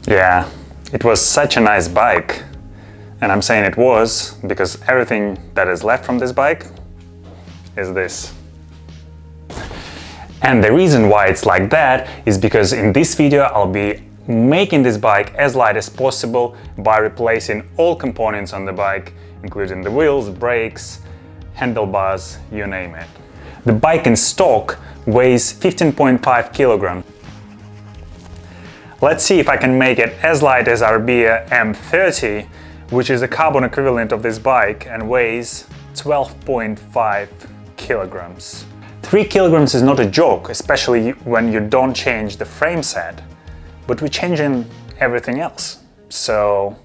Yeah, it was such a nice bike. And I'm saying it was because everything that is left from this bike is this. And the reason why it's like that is because in this video I'll be making this bike as light as possible by replacing all components on the bike, including the wheels, brakes, handlebars, you name it. The bike in stock weighs 15.5 kilograms. Let's see if I can make it as light as Orbea M30, which is a carbon equivalent of this bike and weighs 12.5 kilograms. 3 kilograms is not a joke, especially when you don't change the frame set, but we're changing everything else. So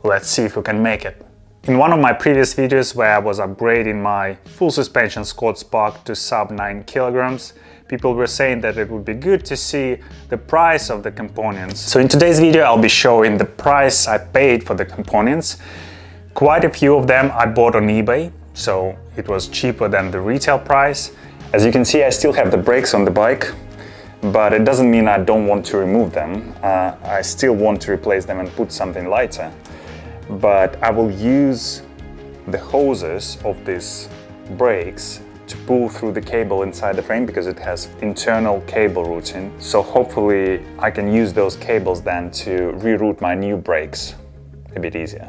let's see if we can make it. In one of my previous videos where I was upgrading my full suspension Scott Spark to sub 9 kilograms, people were saying that it would be good to see the price of the components. So in today's video I'll be showing the price I paid for the components. Quite a few of them I bought on eBay, so it was cheaper than the retail price. As you can see, I still have the brakes on the bike, but it doesn't mean I don't want to remove them. I still want to replace them and put something lighter. But I will use the hoses of these brakes to pull through the cable inside the frame because it has internal cable routing. So hopefully I can use those cables then to reroute my new brakes a bit easier.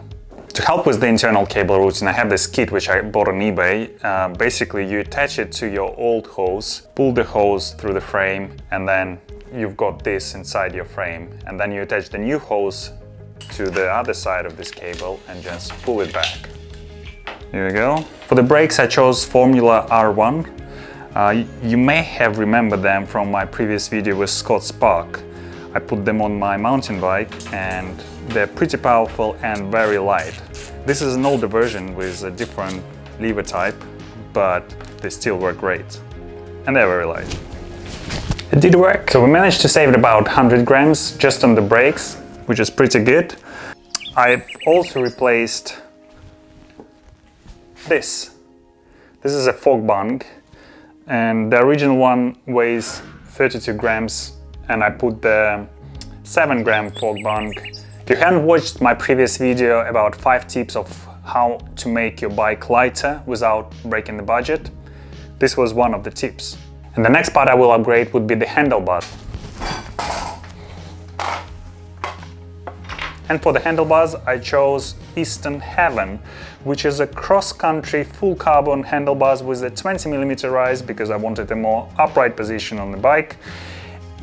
To help with the internal cable routing, I have this kit which I bought on eBay. Basically you attach it to your old hose, pull the hose through the frame, and then you've got this inside your frame. And then you attach the new hose to the other side of this cable and just pull it back. Here we go. For the brakes I chose Formula R1. You may have remembered them from my previous video with Scott Spark. I put them on my mountain bike and they're pretty powerful and very light. This is an older version with a different lever type, but they still work great. And they're very light. It did work. So we managed to save about 100 grams just on the brakes, which is pretty good. I've also replaced this. This is a fork bung, and the original one weighs 32 grams, and I put the 7-gram fork bung. If you haven't watched my previous video about 5 tips of how to make your bike lighter without breaking the budget, this was one of the tips. And the next part I will upgrade would be the handlebars. And for the handlebars I chose Eastern Heaven, which is a cross-country full carbon handlebars with a 20mm rise because I wanted a more upright position on the bike.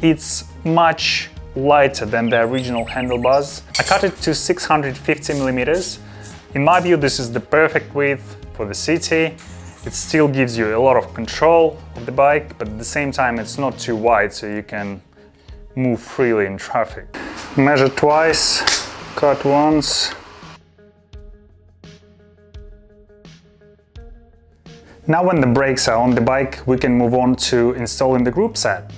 It's much lighter than the original handlebars. I cut it to 650mm. In my view, this is the perfect width for the city. It still gives you a lot of control of the bike, but at the same time it's not too wide, so you can move freely in traffic. Measure twice, cut once. Now when the brakes are on the bike, we can move on to installing the group set.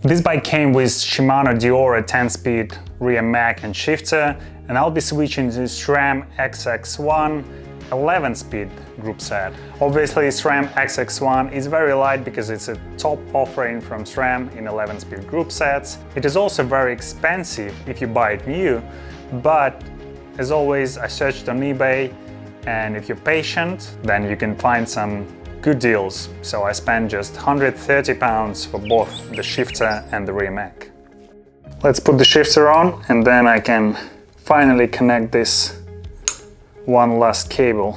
This bike came with Shimano Diora 10-speed rear mag and shifter, and I'll be switching to SRAM XX1 11-speed group set. Obviously SRAM XX1 is very light because it's a top offering from SRAM in 11-speed group sets. It is also very expensive if you buy it new, but as always I searched on eBay, and if you're patient then you can find some good deals. So I spent just £130 for both the shifter and the rear mag. Let's put the shifter on and then I can finally connect this one last cable.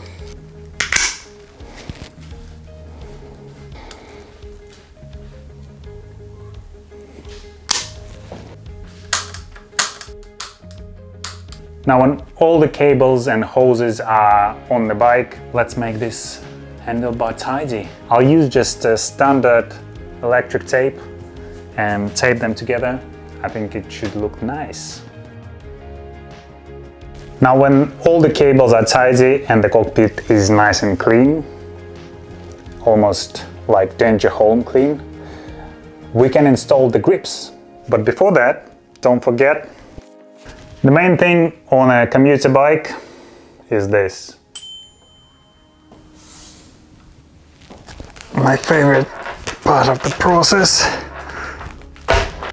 Now when all the cables and hoses are on the bike, let's make this Handlebar Tidy. I'll use just a standard electric tape and tape them together. I think it should look nice. Now when all the cables are tidy and the cockpit is nice and clean, almost like Danger Home clean, we can install the grips. But before that, don't forget, the main thing on a commuter bike is this. My favorite part of the process.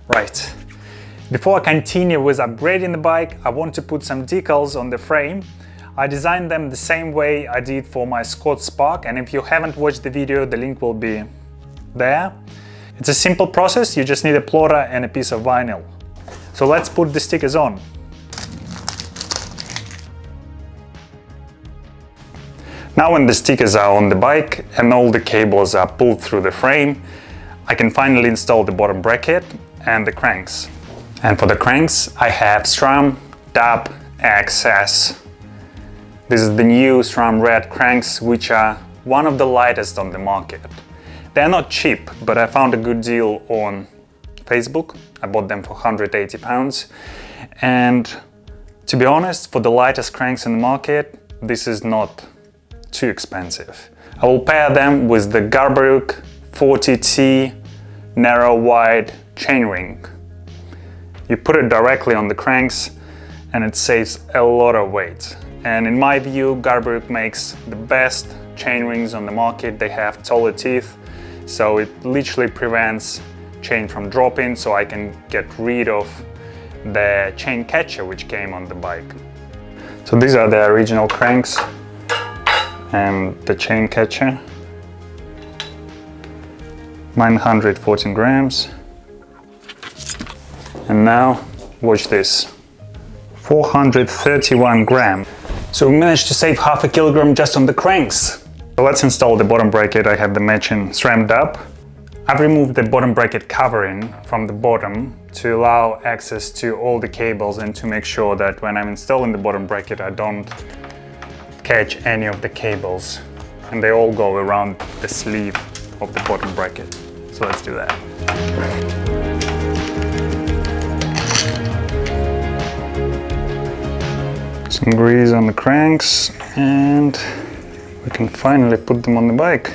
Right. Before I continue with upgrading the bike, I want to put some decals on the frame. I designed them the same way I did for my Scott Spark, and if you haven't watched the video, the link will be there. It's a simple process, you just need a plotter and a piece of vinyl. So let's put the stickers on. Now when the stickers are on the bike and all the cables are pulled through the frame, I can finally install the bottom bracket and the cranks. And for the cranks, I have SRAM DAB XS. This is the new SRAM Red cranks, which are one of the lightest on the market. They're not cheap, but I found a good deal on Facebook. I bought them for £180. And to be honest, for the lightest cranks in the market, this is not too expensive. I will pair them with the Orbea 40T narrow wide chainring. You put it directly on the cranks and it saves a lot of weight. And in my view, Orbea makes the best chainrings on the market. They have taller teeth, so it literally prevents chain from dropping, so I can get rid of the chain catcher which came on the bike. So these are the original cranks and the chain catcher. 914 grams. And now watch this, 431 grams. So we managed to save half a kilogram just on the cranks. So let's install the bottom bracket. I have the matching SRAM DAB. I've removed the bottom bracket covering from the bottom to allow access to all the cables and to make sure that when I'm installing the bottom bracket I don't catch any of the cables, and they all go around the sleeve of the bottom bracket. So let's do that. Some grease on the cranks and we can finally put them on the bike.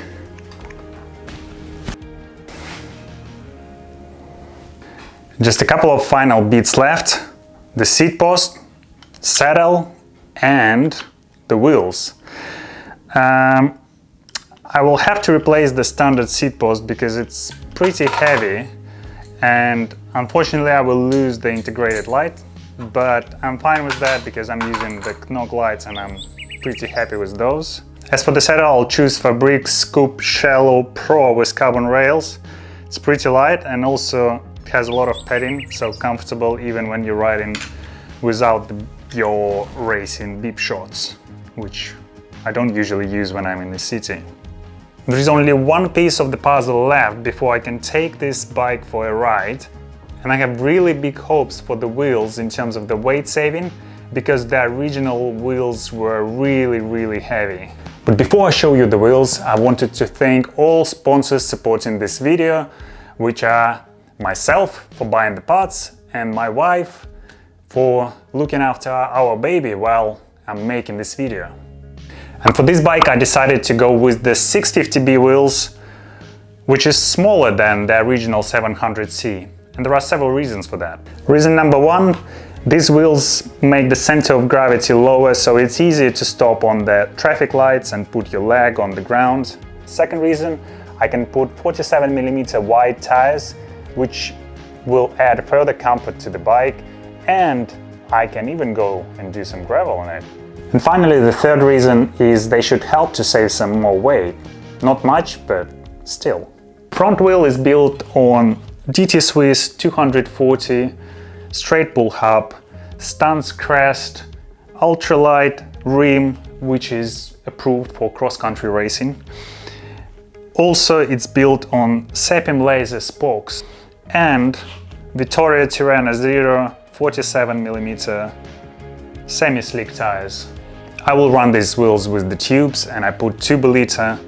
Just a couple of final bits left: the seat post, saddle and the wheels. I will have to replace the standard seat post because it's pretty heavy, and unfortunately I will lose the integrated light, but I'm fine with that because I'm using the knock lights and I'm pretty happy with those. As for the saddle, I'll choose Fabric Scoop Shallow Pro with carbon rails. It's pretty light and also it has a lot of padding, so comfortable even when you're riding without your racing bib shorts, which I don't usually use when I'm in the city. There is only one piece of the puzzle left before I can take this bike for a ride, and I have really big hopes for the wheels in terms of the weight saving, because the original wheels were really heavy. But before I show you the wheels, I wanted to thank all sponsors supporting this video, which are myself for buying the parts and my wife for looking after our baby while I'm making this video. And for this bike I decided to go with the 650B wheels, which is smaller than the original 700C. And there are several reasons for that. Reason number one, these wheels make the center of gravity lower, so it's easier to stop on the traffic lights and put your leg on the ground. Second reason, I can put 47mm wide tires, which will add further comfort to the bike, and I can even go and do some gravel on it. And finally, the third reason is they should help to save some more weight. Not much, but still. Front wheel is built on DT Swiss 240 straight bull hub, stance crest, ultralight rim, which is approved for cross-country racing. Also, it's built on Sapim laser spokes and Vittoria Tirreno Zero 47mm semi-slick tires. I will run these wheels with the tubes, and I put 2 per liter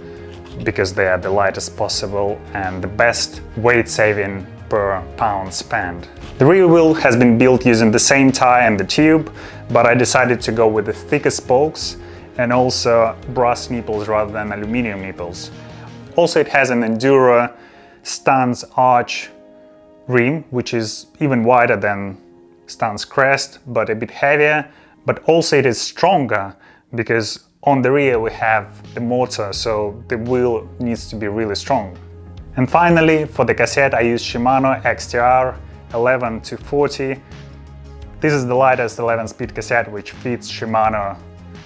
because they are the lightest possible and the best weight saving per pound spent. The rear wheel has been built using the same tire and the tube, but I decided to go with the thicker spokes and also brass nipples rather than aluminium nipples. Also, it has an Enduro stance arch rim, which is even wider than stance crest, but a bit heavier, but also it is stronger because on the rear we have the motor, so the wheel needs to be really strong. And finally, for the cassette I use Shimano XTR 11 to 40. This is the lightest 11-speed cassette which fits Shimano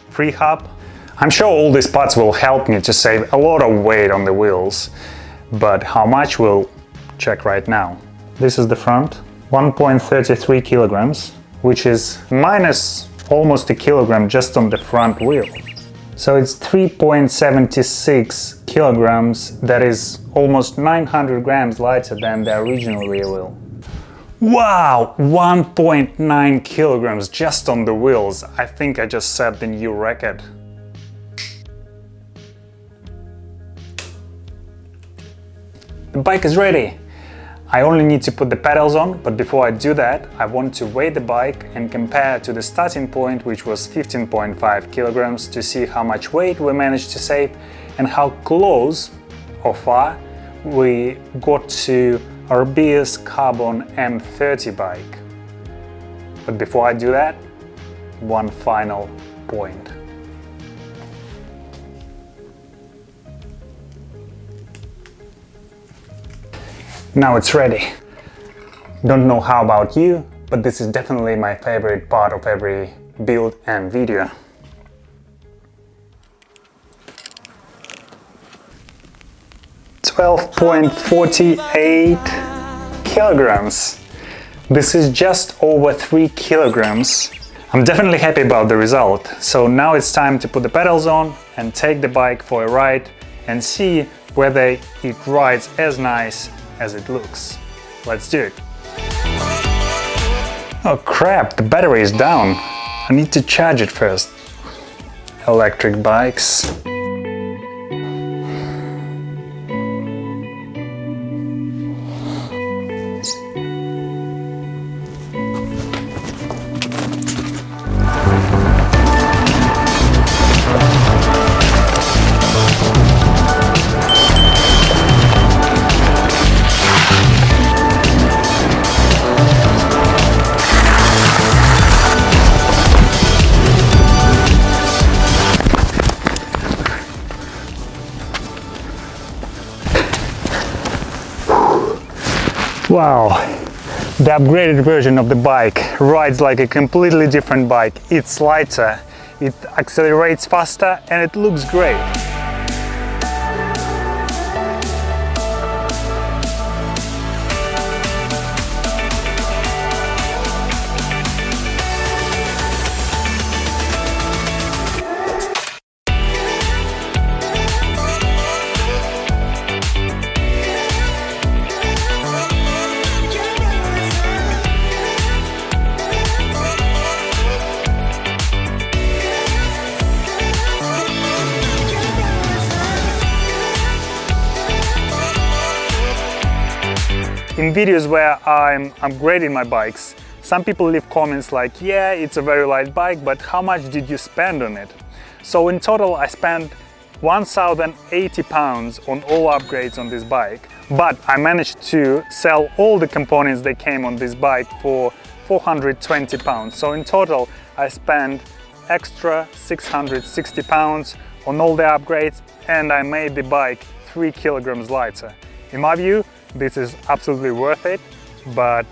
free hub. I'm sure all these parts will help me to save a lot of weight on the wheels, but how much we'll check right now. This is the front, 1.33 kilograms, which is minus almost a kilogram just on the front wheel. So it's 3.76 kilograms, that is almost 900 grams lighter than the original rear wheel. Wow, 1.9 kilograms just on the wheels. I think I just set the new record. The bike is ready. I only need to put the pedals on, but before I do that, I want to weigh the bike and compare to the starting point, which was 15.5 kilograms, to see how much weight we managed to save and how close or far we got to Orbea's Carbon M30 bike. But before I do that, one final point. Now it's ready. Don't know how about you, but this is definitely my favorite part of every build and video. $12.48 kilograms. This is just over 3 kilograms. I'm definitely happy about the result. So now it's time to put the pedals on and take the bike for a ride and see whether it rides as nice as it looks. Let's do it. Oh crap, the battery is down. I need to charge it first. Electric bikes. Wow, the upgraded version of the bike rides like a completely different bike. It's lighter, it accelerates faster, and it looks great. In videos where I'm upgrading my bikes, some people leave comments like, yeah, it's a very light bike, but how much did you spend on it? So in total I spent 1,080 pounds on all upgrades on this bike, but I managed to sell all the components that came on this bike for 420 pounds. So in total I spent extra 660 pounds on all the upgrades, and I made the bike 3 kilograms lighter. In my view, this is absolutely worth it, but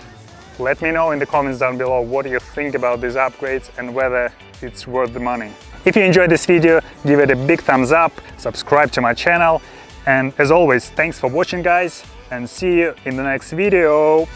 let me know in the comments down below what you think about these upgrades and whether it's worth the money. If you enjoyed this video, give it a big thumbs up, subscribe to my channel, and as always, thanks for watching guys, and see you in the next video.